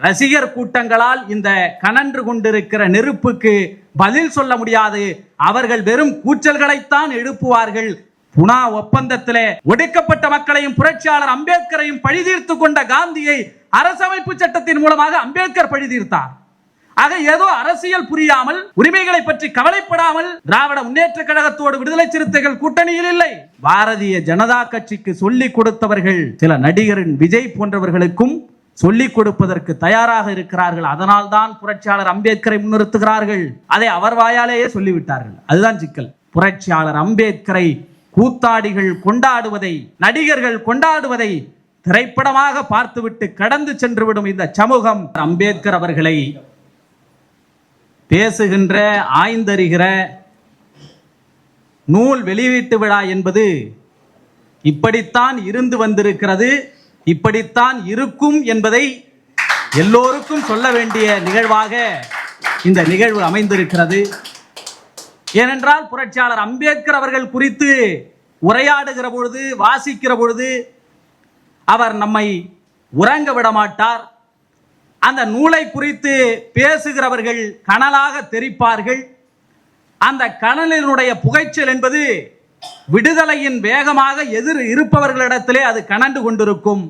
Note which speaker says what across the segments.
Speaker 1: ரசிகர் கூட்டங்களால் இந்த கனன்று கொண்டிருக்கிற நெருப்புக்கு பதில் சொல்ல முடியாது. அவர்கள் வெறும் கூச்சல்களைத்தான் எழுப்புவார்கள். புனா ஒப்பந்தத்திலே ஒடுக்கப்பட்ட மக்களையும் புரட்சியாளர் அம்பேத்கரையும் பழிதீர்த்து கொண்ட காந்தியை அரசமைப்பு சட்டத்தின் மூலமாக அம்பேத்கர் பழிதீர்த்தார். ஆக ஏதோ அரசியல் புரியாமல், உரிமைகளை பற்றி கவலைப்படாமல் திராவிட முன்னேற்ற கழகத்தோடு விடுதலை சிறுத்தைகள் கூட்டணியில் இல்லை. பாரதிய ஜனதா கட்சிக்கு சொல்லிக் கொடுத்தவர்கள் சில நடிகரின் விஜய் போன்றவர்களுக்கும் சொல்லிக் கொடுப்பதற்கு தயாராக இருக்கிறார்கள். அதனால் தான் புரட்சியாளர் அம்பேத்கரை முன்னிறுத்துகிறார்கள். அதை அவர் வாயாலேயே சொல்லிவிட்டார்கள். அதுதான் சிக்கல். புரட்சியாளர் அம்பேத்கரை கூத்தாடிகள் கொண்டாடுவதை, நடிகர்கள் கொண்டாடுவதை திரைப்படமாக பார்த்துவிட்டு கடந்து சென்றுவிடும் இந்த சமூகம் அம்பேத்கர் அவர்களை பேசுகின்ற, ஆய்ந்தறிகிற நூல் வெளியீட்டு விழா என்பது இப்படித்தான் இருந்து வந்திருக்கிறது, இப்படித்தான் இருக்கும் என்பதை எல்லோருக்கும் சொல்ல வேண்டிய நிகழ்வாக இந்த நிகழ்வு அமைந்திருக்கிறது. ஏனென்றால் புரட்சியாளர் அம்பேத்கர் அவர்கள் குறித்து உரையாடுகிற பொழுது, வாசிக்கிற பொழுது அவர் நம்மை உறங்க விட மாட்டார். அந்த நூலை குறித்து பேசுகிறவர்கள் கனலாக தெரிப்பார்கள். அந்த கனலினுடைய புகைச்சல் என்பது விடுதலையின் வேகமாக எதிர் இருப்பவர்களிடத்திலே அது கனன்று கொண்டிருக்கும்.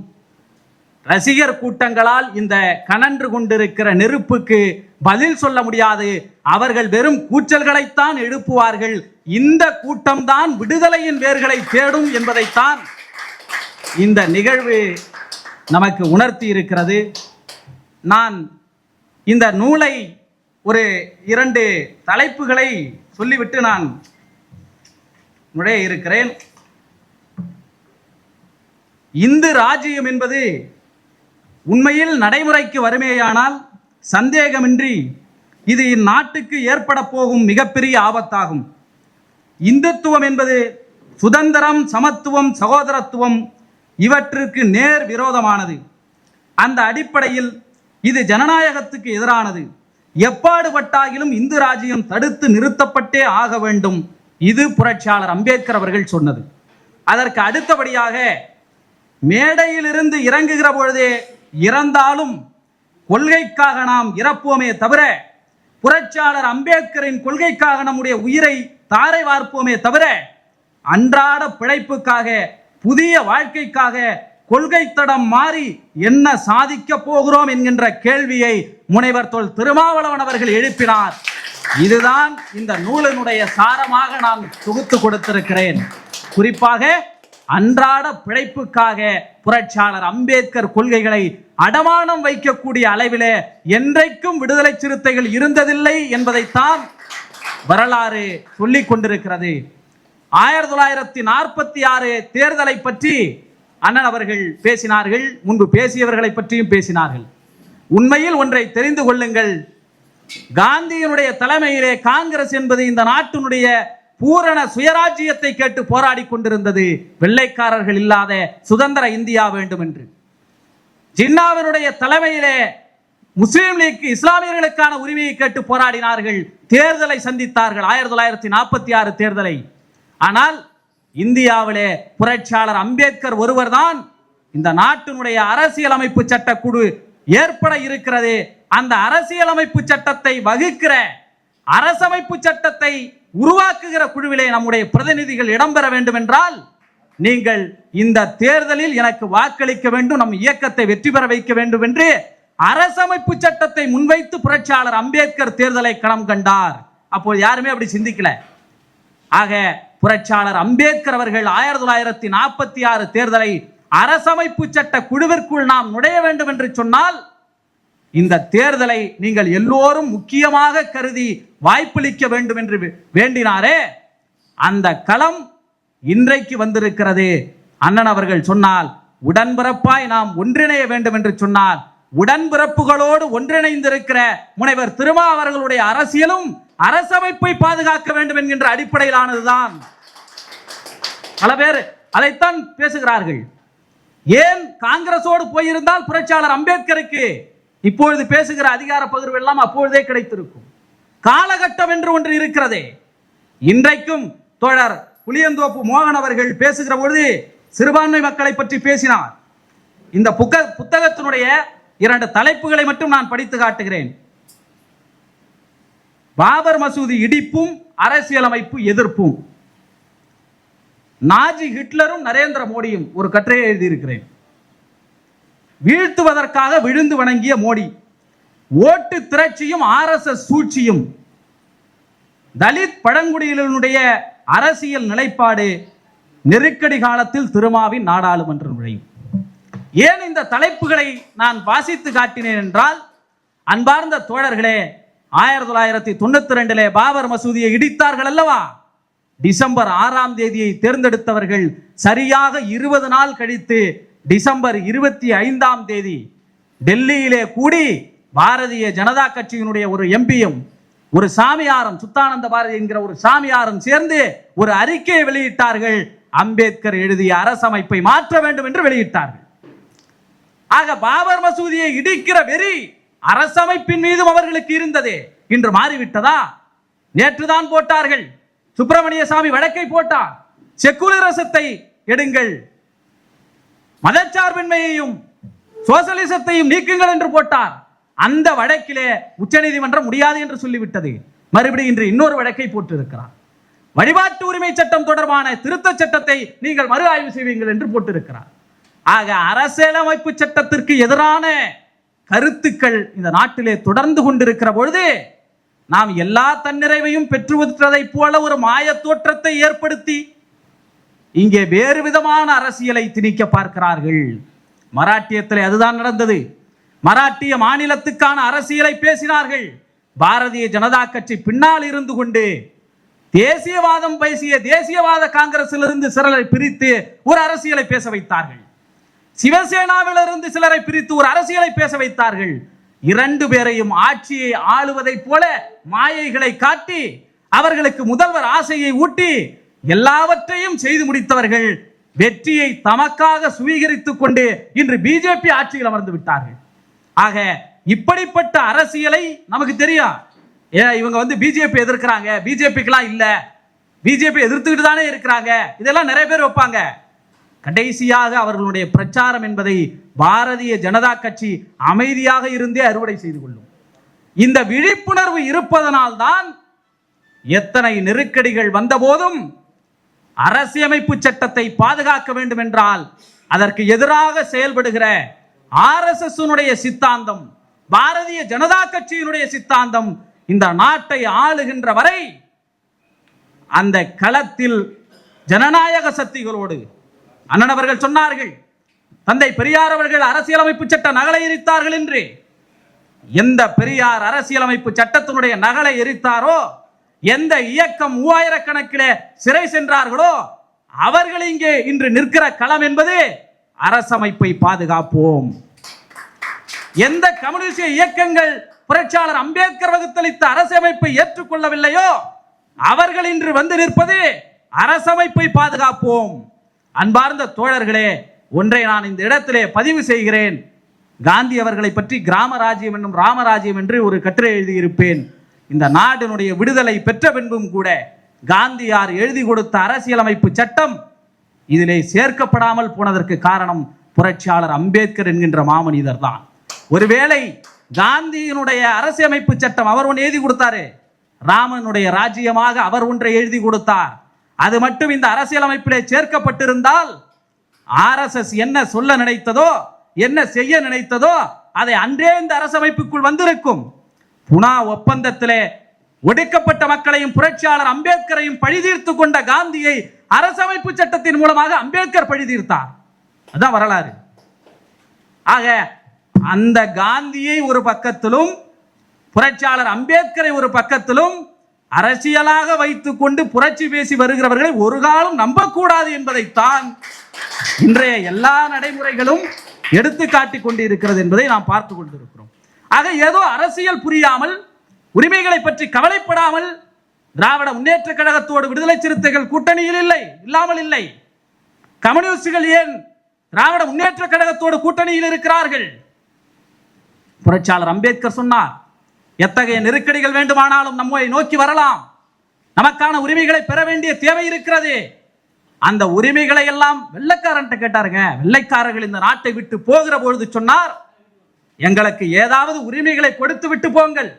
Speaker 1: ரசிகர் கூட்டங்களால் இந்த கனன்று கொண்டிருக்கிற நெருப்புக்கு பதில் சொல்ல முடியாது. அவர்கள் வெறும் கூச்சல்களைத்தான் எழுப்புவார்கள். இந்த கூட்டம்தான் விடுதலையின் வேர்களை தேடும் என்பதைத்தான் இந்த நிகழ்வு நமக்கு உணர்த்தி இருக்கிறது. நான் இந்த நூலை ஒரு 2 தலைப்புகளை சொல்லிவிட்டு நான் நுழைய இருக்கிறேன். இந்து ராஜ்யம் என்பது உண்மையில் நடைமுறைக்கு வருமேயானால் சந்தேகமின்றி இது இந்நாட்டுக்கு ஏற்பட போகும் மிகப்பெரிய ஆபத்தாகும். இந்துத்துவம் என்பது சுதந்திரம், சமத்துவம், சகோதரத்துவம் இவற்றுக்கு நேர் விரோதமானது. அந்த அடிப்படையில் இது ஜனநாயகத்துக்கு எதிரானது. எப்பாடுபட்டாகிலும் இந்து ராஜ்யம் தடுத்து நிறுத்தப்பட்டே ஆக வேண்டும். இது புரட்சியாளர் அம்பேத்கர் அவர்கள் சொன்னது. அதற்கு அடுத்தபடியாக மேடையிலிருந்து இறங்குகிற பொழுதே இறந்தாலும் கொள்கைக்காக நாம் இறப்போமே தவிர, புரட்சியாளர் அம்பேத்கரின் கொள்கைக்காக நம்முடைய உயிரை தாரை வார்ப்போமே தவிர, அன்றாட பிழைப்புக்காக, புதிய வாழ்க்கைக்காக கொள்கை தடம் மாறி என்ன சாதிக்க போகிறோம் என்கின்ற கேள்வியை முனைவர் தொல் திருமாவளவன் அவர்கள் எழுப்பினார். இதுதான் இந்த நூலினுடைய சாரமாக நான் தொகுத்து கொடுத்திருக்கிறேன். குறிப்பாக அன்றாட பிழைப்புக்காக புரட்சியாளர் அம்பேத்கர் கொள்கைகளை அடமானம் வைக்கக்கூடிய அளவிலே என்றைக்கும் விடுதலை சிறுத்தைகள் இருந்ததில்லை என்பதைத்தான் வரலாறு சொல்லிக் கொண்டிருக்கிறது. 1946 தேர்தலை பற்றி அண்ணன் அவர்கள் பேசினார்கள். முன்பு பேசியவர்களை பற்றியும் பேசினார்கள். உண்மையில் ஒன்றை தெரிந்து கொள்ளுங்கள். காந்தியினுடைய தலைமையிலே காங்கிரஸ் என்பது இந்த நாட்டினுடைய பூரண சுயராஜ்யத்தை கேட்டு போராடி கொண்டிருந்தது. வெள்ளைக்காரர்கள் இல்லாத சுதந்திர இந்தியா வேண்டும் என்று. ஜின்னாவினுடைய தலைமையிலே முஸ்லீம் லீக் இஸ்லாமியர்களுக்கான உரிமையை கேட்டு போராடினார்கள். தேர்தலை சந்தித்தார்கள், 1946 தேர்தலை. ஆனால் இந்தியாவிலே புரட்சியாளர் அம்பேத்கர் ஒருவர் தான் இந்த நாட்டினுடைய அரசியலமைப்பு சட்ட குழு ஏற்பட இருக்கிறது. அந்த அரசியலமைப்பு சட்டத்தை வகுக்கிற, அரசமைப்பு சட்டத்தை உருவாக்குகிற குழுவிலே நம்முடைய பிரதிநிதிகள் இடம்பெற வேண்டும் என்றால் நீங்கள் இந்த தேர்தலில் எனக்கு வாக்களிக்க வேண்டும், நம் இயக்கத்தை வெற்றி பெற வைக்க வேண்டும் என்று அரசமைப்பு சட்டத்தை முன்வைத்து புரட்சியாளர் அம்பேத்கர் தேர்தலை களம் கண்டார். அப்போது யாருமே அப்படி சிந்திக்கல. ஆக புரட்சியாளர் அம்பேத்கர் அவர்கள் 1946 தேர்தலை அரசமைப்பு சட்ட குழுவிற்குள் நாம் நுழைய வேண்டும் என்று சொன்னால் இந்த தேர்தலை நீங்கள் எல்லோரும் முக்கியமாக கருதி வாய்ப்பளிக்க வேண்டும் என்று வேண்டினாரே, அந்த களம் இன்றைக்கு வந்திருக்கிறது. அண்ணன் அவர்கள் சொன்னால் உடன்பிறப்பாய் நாம் ஒன்றிணைய வேண்டும் என்று சொன்னால், உடன்பிறப்புகளோடு ஒன்றிணைந்திருக்கிற முனைவர் திருமா அவர்களுடைய அரசியலும் அரசமைப்பை பாதுகாக்க வேண்டும் என்கின்ற அடிப்படையிலானதுதான். பல பேர் அதைத்தான் பேசுகிறார்கள். ஏன் காங்கிரஸோடு போயிருந்தால் புரட்சியாளர் அம்பேத்கருக்கு இப்பொழுது பேசுகிற அதிகார பகிர்வு எல்லாம் அப்பொழுதே கிடைத்திருக்கும். காலகட்டம் என்று ஒன்று இருக்கிறதே. இன்றைக்கும் தோழர் புளியந்தோப்பு மோகன் அவர்கள் பேசுகிற பொழுது சிறுபான்மை மக்களை பற்றி பேசினார். இந்த புத்தகத்தினுடைய 2 தலைப்புகளை மட்டும் நான் படித்து காட்டுகிறேன். பாபர் மசூதி இடிப்பும் அரசியலமைப்பு எதிர்ப்பும். நாஜி ஹிட்லரும் நரேந்திர மோடியும் ஒரு கட்டுரையை எழுதியிருக்கிறேன். வீழ்த்துவதற்காக விழுந்து வணங்கிய மோடி, ஓட்டு திரட்சியும் RSS சூழ்ச்சியும், தலித் பழங்குடியினுடைய அரசியல் நிலைப்பாடு, நெருக்கடி காலத்தில் திருமாவின் நாடாளுமன்ற நுழையும். ஏன் இந்த தலைப்புகளை நான் வாசித்து காட்டினேன் என்றால், அன்பார்ந்த தோழர்களே, 1992 பாபர் மசூதியை இடித்தார்கள் அல்லவா? டிசம்பர் 6ஆம் தேதியை தேர்ந்தெடுத்தவர்கள் சரியாக 20 நாள் கழித்து டிசம்பர் 25ஆம் தேதி டெல்லியிலே கூடி பாரதிய ஜனதா கட்சியினுடைய ஒரு எம்பியும் ஒரு சாமியாரும், சுத்தானந்த பாரதி என்கிற ஒரு சாமியாரும் சேர்ந்து ஒரு அறிக்கையை வெளியிட்டார்கள். அம்பேத்கர் எழுதிய அரசமைப்பை மாற்ற வேண்டும் என்று வெளியிட்டார்கள். ஆக பாபர் மசூதியை இடிக்கிற வெறி அரசமைப்பின் மீதும் அவர்களுக்கு இருந்தது. இன்று மாறிவிட்டதா? நேற்றுதான் போட்டார்கள். சுப்பிரமணிய சாமி வழக்கை போட்டார். செக்குலரிசத்தை எடுங்கள், மதச்சார்பின்மையையும் சோசலிசத்தையும் நீக்குங்கள் என்று போட்டார். அந்த வழக்கிலே உச்சநீதிமன்றம் முடியாது என்று சொல்லிவிட்டது. மறுபடியும் இன்று இன்னொரு வழக்கை போட்டிருக்கிறார். வழிபாட்டு உரிமை சட்டம் தொடர்பான திருத்த சட்டத்தை நீங்கள் மறு ஆய்வு செய்வீங்கள் என்று போட்டிருக்கிறார். ஆக அரசியலமைப்பு சட்டத்திற்கு எதிரான கருத்துக்கள் இந்த நாட்டிலே தொடர்ந்து கொண்டிருக்கிற பொழுது நாம் எல்லா தன்னிறைவையும் பெற்றுவதை போல ஒரு மாய தோற்றத்தை ஏற்படுத்தி இங்கே வேறு விதமான அரசியலை திணிக்க பார்க்கிறார்கள். மராட்டியத்தில் அதுதான் நடந்தது. மராட்டிய மாநிலத்துக்கான அரசியலை பேசினார்கள். பாரதிய ஜனதா கட்சி பின்னால் இருந்து கொண்டு தேசியவாதம் பேசிய தேசியவாத காங்கிரசிலிருந்து சிலரை பிரித்து ஒரு அரசியலை பேச வைத்தார்கள். சிவசேனாவிலிருந்து சிலரை பிரித்து ஒரு அரசியலை பேச வைத்தார்கள். 2 பேரையும் ஆட்சியை ஆளுவதை போல மாயைகளை காட்டி அவர்களுக்கு முதல்வர் ஆசையை ஊட்டி எல்லாவற்றையும் செய்து முடித்தவர்கள் வெற்றியை தமக்காக சுவீகரித்துக் கொண்டு இன்று பிஜேபி ஆட்சியில் அமர்ந்து விட்டார்கள். ஆக இப்படிப்பட்ட அரசியலை நமக்கு தெரியும். இவங்க பிஜேபி எதிர்க்கிறாங்க, பிஜேபிக்கெல்லாம் இல்ல, பிஜேபி எதிர்த்துக்கிட்டு தானே இருக்கிறாங்க, இதெல்லாம் நிறைய பேர் வைப்பாங்க. கடைசியாக அவர்களுடைய பிரச்சாரம் என்பதை பாரதிய ஜனதா கட்சி அமைதியாக இருந்தே அறுவடை செய்து கொள்ளும். இந்த விழிப்புணர்வு இருப்பதனால் தான் எத்தனை நெருக்கடிகள் வந்த போதும் அரசியமைப்பு சட்டத்தை பாதுகாக்க வேண்டும் என்றால் அதற்கு எதிராக செயல்படுகிற RSS சித்தாந்தம், பாரதிய ஜனதா கட்சியினுடைய சித்தாந்தம் இந்த நாட்டை ஆளுகின்ற வரை அந்த களத்தில் ஜனநாயக சக்திகளோடு அண்ணன் அவர்கள் சொன்னார்கள், தந்தை பெரியார் அவர்கள் அரசியலமைப்பு சட்ட நகலை எரித்தார்கள் என்று. எந்த பெரியார் அரசியலமைப்பு சட்டத்தினுடைய நகலை எரித்தாரோ, எந்த இயக்கம் 3000 கணக்கிலே சிறை சென்றார்களோ, அவர்கள் இங்கே இன்று நிற்கிற களம் என்பது அரசமைப்பை பாதுகாப்போம். எந்த கம்யூனிஸ்ட் இயக்கங்கள் புரட்சியாளர் அம்பேத்கர் வகுத்தளித்த அரசமைப்பை ஏற்றுக்கொள்ளவில்லையோ அவர்கள் இன்று வந்து நிற்பது அரசமைப்பை பாதுகாப்போம். அன்பார்ந்த தோழர்களே, ஒன்றை நான் இந்த இடத்திலே பதிவு செய்கிறேன். காந்தி அவர்களை பற்றி கிராம ராஜ்யம் என்னும் ராமராஜ்யம் என்று ஒரு கட்டுரை எழுதியிருப்பேன். இந்த நாட்டினுடைய விடுதலை பெற்ற பின்பும் கூட காந்தியார் எழுதி கொடுத்த அரசியலமைப்பு சட்டம் இதிலே சேர்க்கப்படாமல் போனதற்கு காரணம் புரட்சியாளர் அம்பேத்கர் என்கின்ற மாமனிதர் தான். ஒருவேளை காந்தியினுடைய அரசியலமைப்பு சட்டம் அவர் ஒன்று எழுதி கொடுத்தாரு, ராமனுடைய ராஜ்யமாக அவர் ஒன்றை எழுதி கொடுத்தார், அது மட்டும் இந்த அரசியலமைப்பிலே சேர்க்கப்பட்டிருந்தால் RSS என்ன சொல்ல நினைத்ததோ, என்ன செய்ய நினைத்ததோ அதை அன்றே இந்த அரசமைப்புக்குள் வந்திருக்கும். புனா ஒப்பந்தத்திலே ஒடுக்கப்பட்ட மக்களையும் புரட்சியாளர் அம்பேத்கரையும் பழிதீர்த்து கொண்ட காந்தியை அரசமைப்பு சட்டத்தின் மூலமாக அம்பேத்கர் பழிதீர்த்தார். அதான் வரலாறு. ஆக அந்த காந்தியை ஒரு பக்கத்திலும் புரட்சியாளர் அம்பேத்கரை ஒரு பக்கத்திலும் அரசியலாக வைத்துக் கொண்டு புரட்சி பேசி வருகிறவர்களை ஒரு காலம் நம்பக்கூடாது என்பதைத்தான் இன்றைய எல்லா நடைமுறைகளும் எடுத்து காட்டிக் கொண்டு இருக்கிறது என்பதை நாம் பார்த்துக் கொண்டிருக்கிறோம். ஆக ஏதோ அரசியல் புரியாமல், உரிமைகளை பற்றி கவலைப்படாமல் திராவிட முன்னேற்ற கழகத்தோடு விடுதலை சிறுத்தைகள் கூட்டணியில் இல்லாமல் இல்லை. கம்யூனிஸ்டுகள் ஏன் திராவிட முன்னேற்ற கழகத்தோடு கூட்டணியில் இருக்கிறார்கள்? புரட்சியாளர் அம்பேத்கர் சொன்னார், எத்தகைய நெருக்கடிகள் வேண்டுமானாலும் நம்மை நோக்கி வரலாம், நமக்கான உரிமைகளை பெற வேண்டிய தேவை இருக்கிறது. அந்த உரிமைகளை எல்லாம் வெள்ளைக்காரன் கேட்டாருங்க. வெள்ளைக்காரர்கள் இந்த நாட்டை விட்டு போகிற பொழுது சொன்னார், எங்களுக்கு ஏதாவது உரிமைகளை கொடுத்து விட்டு போங்கள்,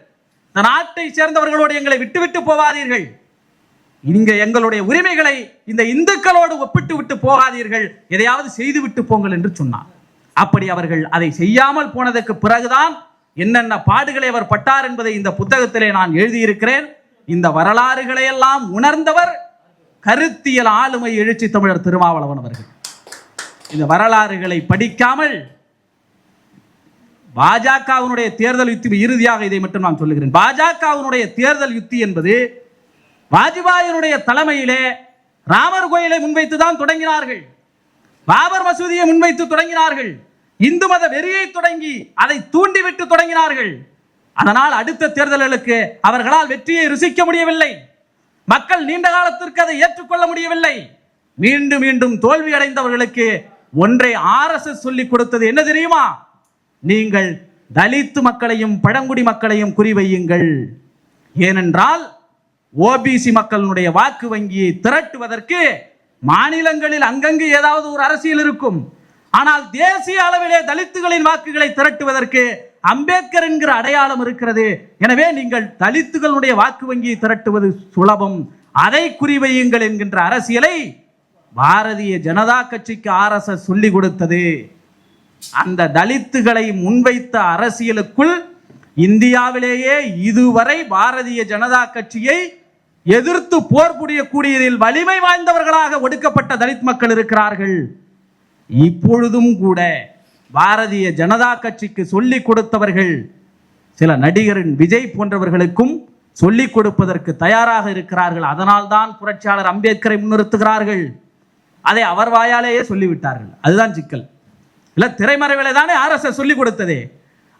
Speaker 1: இந்த நாட்டை சேர்ந்தவர்களோடு எங்களை விட்டுவிட்டு போவாதீர்கள், இங்க எங்களுடைய உரிமைகளை இந்த இந்துக்களோடு ஒப்பிட்டு விட்டு போகாதீர்கள், எதையாவது செய்து விட்டு போங்கள் என்று சொன்னார். அப்படி அவர்கள் அதை செய்யாமல் போனதற்கு பிறகுதான் என்னென்ன பாடுகளை அவர் பட்டார் என்பதை இந்த புத்தகத்திலே நான் எழுதியிருக்கிறேன். இந்த வரலாறுகளை எல்லாம் உணர்ந்தவர் கருத்தியல் ஆளுமை எழுச்சி தமிழர் திருமாவளவன் அவர்கள். இந்த வரலாறுகளை படிக்காமல் பாஜகவினுடைய தேர்தல் யுத்தி, இறுதியாக இதை மட்டும் நான் சொல்லுகிறேன், பாஜகவினுடைய தேர்தல் யுத்தி என்பது வாஜ்பாயினுடைய தலைமையிலே ராமர் கோயிலை முன்வைத்துதான் தொடங்கினார்கள், பாபர் மசூதியை முன்வைத்து தொடங்கினார்கள், இந்து மத வெறியை தொடங்கி அதை தூண்டிவிட்டு தொடங்கினார்கள். அதனால் அடுத்த தேர்தல்களுக்கு அவர்களால் வெற்றியை ருசிக்க முடியவில்லை, மக்கள் நீண்ட காலத்திற்கு அதை ஏற்றுக்கொள்ள முடியவில்லை. மீண்டும் மீண்டும் தோல்வி அடைந்தவர்களுக்கு ஒன்றை RSS சொல்லிக் கொடுத்தது என்ன தெரியுமா? நீங்கள் தலித்து மக்களையும் பழங்குடி மக்களையும் குறிவையுங்கள். ஏனென்றால் OBC மக்களுடைய வாக்கு வங்கியை திரட்டுவதற்கு மாநிலங்களில் அங்கங்கு ஏதாவது ஒரு அரசியல் இருக்கும், ஆனால் தேசிய அளவிலே தலித்துகளின் வாக்குகளை திரட்டுவதற்கு அம்பேத்கர் என்கிற அடையாளம் இருக்கிறது. எனவே நீங்கள் தலித்துகளுடைய வாக்கு வங்கியை திரட்டுவது சுலபம், அதை குறிவையுங்கள் என்கின்ற அரசியலை பாரதிய ஜனதா கட்சிக்கு RSS சொல்லிக் கொடுத்தது. அந்த தலித்துகளை முன்வைத்த அரசியலுக்குள் இந்தியாவிலேயே இதுவரை பாரதிய ஜனதா கட்சியை எதிர்த்து போர் புரியக்கூடியதில் வலிமை வாய்ந்தவர்களாக ஒடுக்கப்பட்ட தலித் மக்கள் இருக்கிறார்கள். இப்பொழுதும் கூட பாரதிய ஜனதா கட்சிக்கு சொல்லிக் கொடுத்தவர்கள் சில நடிகரின் விஜய் போன்றவர்களுக்கும் சொல்லிக் கொடுப்பதற்கு தயாராக இருக்கிறார்கள். அதனால்தான் புரட்சியாளர் அம்பேத்கரை முன்னிறுத்துகிறார்கள். அதை அவர் வாயாலேயே சொல்லிவிட்டார்கள். அதுதான் சிக்கல். இல்ல, திரைமறைவிலே தானே RSS சொல்லிக் கொடுத்ததே,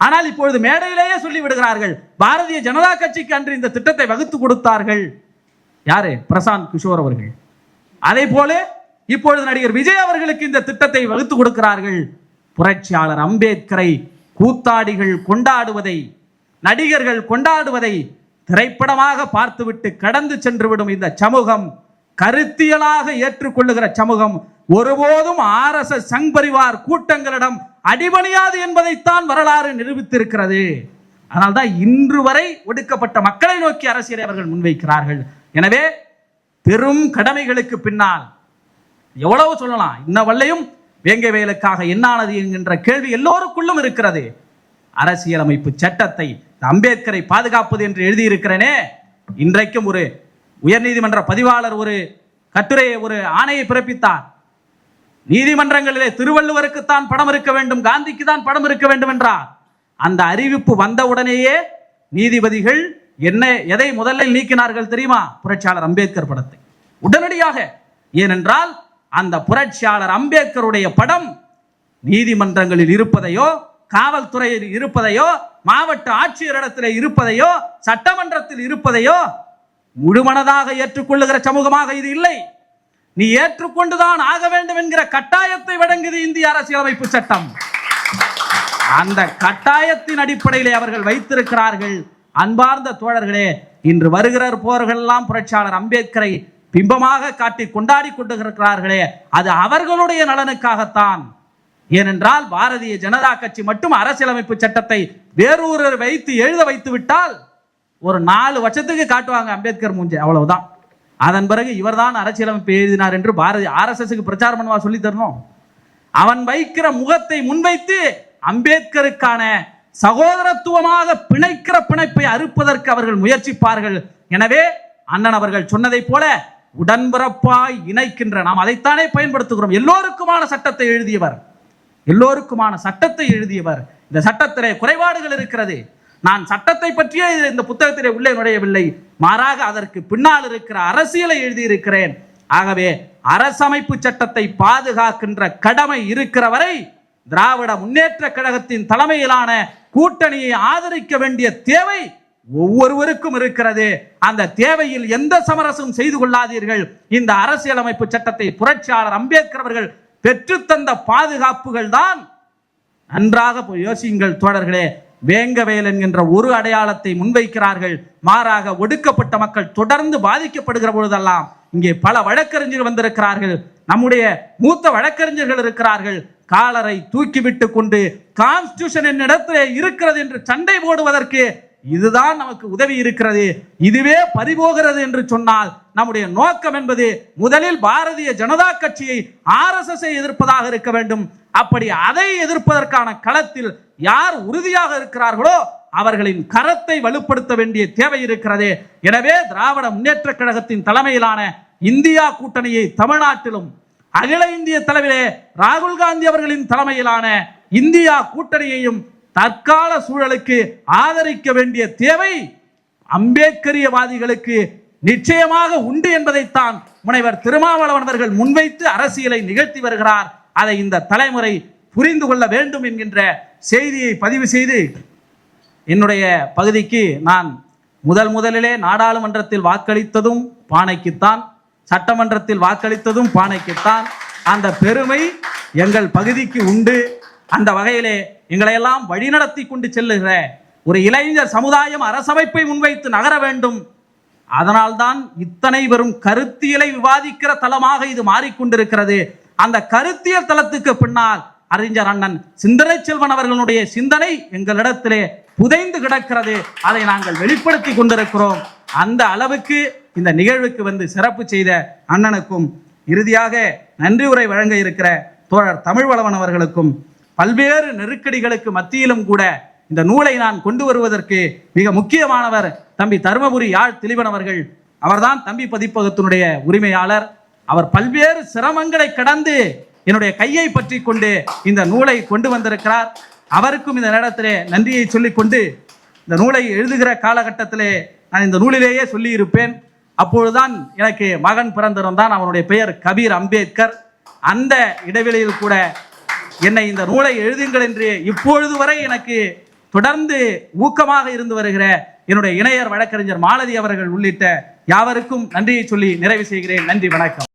Speaker 1: ஆனால் இப்பொழுது மேடையிலேயே சொல்லி விடுகிறார்கள். பாரதிய ஜனதா கட்சிக்கு அன்று இந்த திட்டத்தை வகுத்து கொடுத்தார்கள் யாரு? பிரசாந்த் கிஷோர் அவர்கள். அதே போல இப்பொழுது நடிகர் விஜய் அவர்களுக்கு இந்த திட்டத்தை வகுத்து கொடுக்கிறார்கள். புரட்சியாளர் அம்பேத்கரை கூத்தாடிகள் கொண்டாடுவதை, நடிகர்கள் கொண்டாடுவதை திரைப்படமாக பார்த்துவிட்டு கடந்து சென்று விடும் இந்த சமூகம், கருத்தியலாக ஏற்றுக்கொள்ளுகிற சமூகம் ஒருபோதும் RSS சங் பரிவார் கூட்டங்களிடம் அடிபணியாது என்பதைத்தான் வரலாறு நிரூபித்திருக்கிறது. அதனால்தான் இன்று வரை ஒடுக்கப்பட்ட மக்களை நோக்கி அரசியலை அவர்கள் முன்வைக்கிறார்கள். எனவே பெரும் கடமைகளுக்கு பின்னால் எவ்வளவு சொல்லலாம், இன்ன வல்லையும் வேங்கை வயலுக்காக என்னானது என்கின்ற கேள்வி எல்லோருக்குள்ளும் இருக்கிறது. அரசியலமைப்பு சட்டத்தை அம்பேத்கரை பாதுகாப்பது என்று எழுதியிருக்கிறேனே, இன்றைக்கும் ஒரு உயர்நீதிமன்ற பதிவாளர் ஒரு கட்டுரையை, ஒரு ஆணையை பிறப்பித்தார். நீதிமன்றங்களிலே திருவள்ளுவருக்குத்தான் படம் இருக்க வேண்டும், காந்திக்கு தான் படம் இருக்க வேண்டும் என்றார். அந்த அறிவிப்பு வந்தவுடனேயே நீதிபதிகள் எதை முதலில் நீக்கினார்கள் தெரியுமா? புரட்சியாளர் அம்பேத்கர் படத்தை உடனடியாக. ஏனென்றால் அந்த புரட்சியாளர் அம்பேத்கருடைய படம் நீதிமன்றங்களில் இருப்பதையோ, காவல்துறையில் இருப்பதையோ, மாவட்ட ஆட்சியரிடத்தில் இருப்பதையோ, சட்டமன்றத்தில் இருப்பதையோ முழுமனதாக ஏற்றுக்கொள்ளுகிற சமூகமாக இது இல்லை. நீ ஏற்றுக்கொண்டுதான் ஆக வேண்டும் என்கிற கட்டாயத்தை வழங்குது இந்திய அரசியலமைப்பு சட்டம். அந்த கட்டாயத்தின் அடிப்படையிலே அவர்கள் வைத்திருக்கிறார்கள். அன்பார்ந்த தோழர்களே, இன்று வருகிற போர்கள் எல்லாம் புரட்சியாளர் அம்பேத்கரை பிம்பமாக காட்டி கொண்டாடி கொண்டிருக்கிறார்களே, அது அவர்களுடைய நலனுக்காகத்தான். ஏனென்றால் பாரதிய ஜனதா கட்சி மட்டும் அரசியலமைப்பு சட்டத்தை வேறொரு வைத்து எழுத வைத்து விட்டால் ஒரு 4 வருஷத்துக்கு காட்டுவாங்க அம்பேத்கர் மூஞ்சை, அவ்வளவுதான். அதன் பிறகு இவர்தான் அரசியலமைப்பு எழுதினார் என்று பாரதிய RSSக்கு பிரச்சாரம் பண்ணுவா சொல்லி தரணும். அவன் வைக்கிற முகத்தை முன்வைத்து அம்பேத்கருக்கான சகோதரத்துவமாக பிணைக்கிற பிணைப்பை அறுப்பதற்கு அவர்கள் முயற்சிப்பார்கள். எனவே அண்ணன் அவர்கள் சொன்னதை போல உடன்பிறப்பாய் இணைக்கின்ற, நாம் அதைத்தானே பயன்படுத்துகிறோம். எல்லோருக்குமான சட்டத்தை எழுதியவர், எல்லோருக்குமான சட்டத்தை எழுதியவர். இந்த சட்டத்திலே குறைபாடுகள் இருக்கிறது. நான் சட்டத்தை பற்றியே இந்த புத்தகத்திலே உள்ளே நுழையவில்லை, மாறாக அதற்கு பின்னால் இருக்கிற அரசியலை எழுதியிருக்கிறேன். ஆகவே அரசமைப்பு சட்டத்தை பாதுகாக்கின்ற கடமை இருக்கிற வரை திராவிட முன்னேற்ற கழகத்தின் தலைமையிலான கூட்டணியை ஆதரிக்க வேண்டிய தேவை ஒவ்வொருவருக்கும் இருக்கிறது. அந்த தேவையில் எந்த சமரசம் செய்து கொள்ளாதீர்கள். இந்த அரசியலமைப்பு சட்டத்தை புரட்சியாளர் அம்பேத்கர் அவர்கள் பெற்றுத்தந்த பாதுகாப்புகள் தான். நன்றாக யோசியுங்கள் தோழர்களே. வேங்கவேல் என்கின்ற ஒரு அடையாளத்தை முன்வைக்கிறார்கள். மாறாக ஒடுக்கப்பட்ட மக்கள் தொடர்ந்து பாதிக்கப்படுகிற பொழுதெல்லாம் இங்கே பல வழக்கறிஞர்கள் வந்திருக்கிறார்கள். நம்முடைய மூத்த வழக்கறிஞர்கள் இருக்கிறார்கள். காலரை தூக்கிவிட்டு கொண்டு கான்ஸ்டிடியூஷன் என்னிடத்திலே இருக்கிறது என்று சண்டை போடுவதற்கு இதுதான் நமக்கு உதவி இருக்கிறது. இதுவே பறிபோகிறது என்று சொன்னால் நம்முடைய நோக்கம் என்பது முதலில் பாரதிய ஜனதா கட்சியை RSS எதிர்ப்பதாக இருக்க வேண்டும். அப்படி அதை எதிர்ப்பதற்கான களத்தில் யார் உறுதியாக இருக்கிறார்களோ அவர்களின் கரத்தை வலுப்படுத்த வேண்டிய தேவை இருக்கிறது. எனவே திராவிட முன்னேற்ற கழகத்தின் தலைமையிலான இந்தியா கூட்டணியை தமிழ்நாட்டிலும் அகில இந்திய தலைவிலே ராகுல் காந்தி அவர்களின் தலைமையிலான இந்தியா கூட்டணியையும் தற்கால சூழலுக்கு ஆதரிக்க வேண்டிய தேவை அம்பேத்கரியவாதிகளுக்கு நிச்சயமாக உண்டு என்பதைத்தான் முனைவர் திருமாவளவன் அவர்கள் முன்வைத்து அரசியலை நிகழ்த்தி வருகிறார். அதை இந்த தலைமுறை புரிந்து கொள்ள வேண்டும் என்கின்ற செய்தியை பதிவு செய்து என்னுடைய பகுதிக்கு நான் முதலிலே நாடாளுமன்றத்தில் வாக்களித்ததும் பானைக்குத்தான், சட்டமன்றத்தில் வாக்களித்ததும் பானைக்குத்தான். அந்த பெருமை எங்கள் பகுதிக்கு உண்டு. அந்த வகையிலே எங்களை எல்லாம் வழிநடத்தி கொண்டு செல்லுகிற ஒரு இளைஞர் சமுதாயம் அரசமைப்பை முன்வைத்து நகர வேண்டும். அதனால்தான் இத்தனை வெறும் கருத்தியலை விவாதிக்கிற தளமாக இது மாறிக்கொண்டிருக்கிறது. அந்த கருத்தியல் தளத்துக்கு பின்னால் அறிஞர் அண்ணன் சிந்தனை செல்வன் அவர்களுடைய சிந்தனை எங்களிடத்திலே புதைந்து கிடக்கிறது. அதை நாங்கள் வெளிப்படுத்தி கொண்டிருக்கிறோம். அந்த அளவுக்கு இந்த நிகழ்வுக்கு வந்து சிறப்பு செய்த அண்ணனுக்கும் இறுதியாக நன்றி உரை வழங்க இருக்கிற தோழர் தமிழ்வளவன் அவர்களுக்கும் பல்வேறு நெருக்கடிகளுக்கு மத்தியிலும் கூட இந்த நூலை நான் கொண்டு வருவதற்கு மிக முக்கியமானவர் தம்பி தருமபுரி யாழ் திலீபன் அவர்கள். அவர்தான் தம்பி பதிப்பகத்தினுடைய உரிமையாளர். அவர் பல்வேறு சிரமங்களை கடந்து என்னுடைய கையை பற்றி கொண்டு இந்த நூலை கொண்டு வந்திருக்கிறார். அவருக்கும் இந்த நேரத்திலே நன்றியை சொல்லிக்கொண்டு இந்த நூலை எழுதுகிற காலகட்டத்திலே நான் இந்த நூலிலேயே சொல்லி இருப்பேன். அப்பொழுதுதான் எனக்கு மகன் பிறந்திருந்தான். அவனுடைய பெயர் கபீர் அம்பேத்கர். அந்த இடைவெளியில் கூட என்னை இந்த நூலை எழுதுங்கள் என்று இப்பொழுது வரை எனக்கு தொடர்ந்து ஊக்கமாக இருந்து வருகிற என்னுடைய இணையர் வழக்கறிஞர் மாலதி அவர்கள் உள்ளிட்ட யாவருக்கும் நன்றியை சொல்லி நிறைவு செய்கிறேன். நன்றி, வணக்கம்.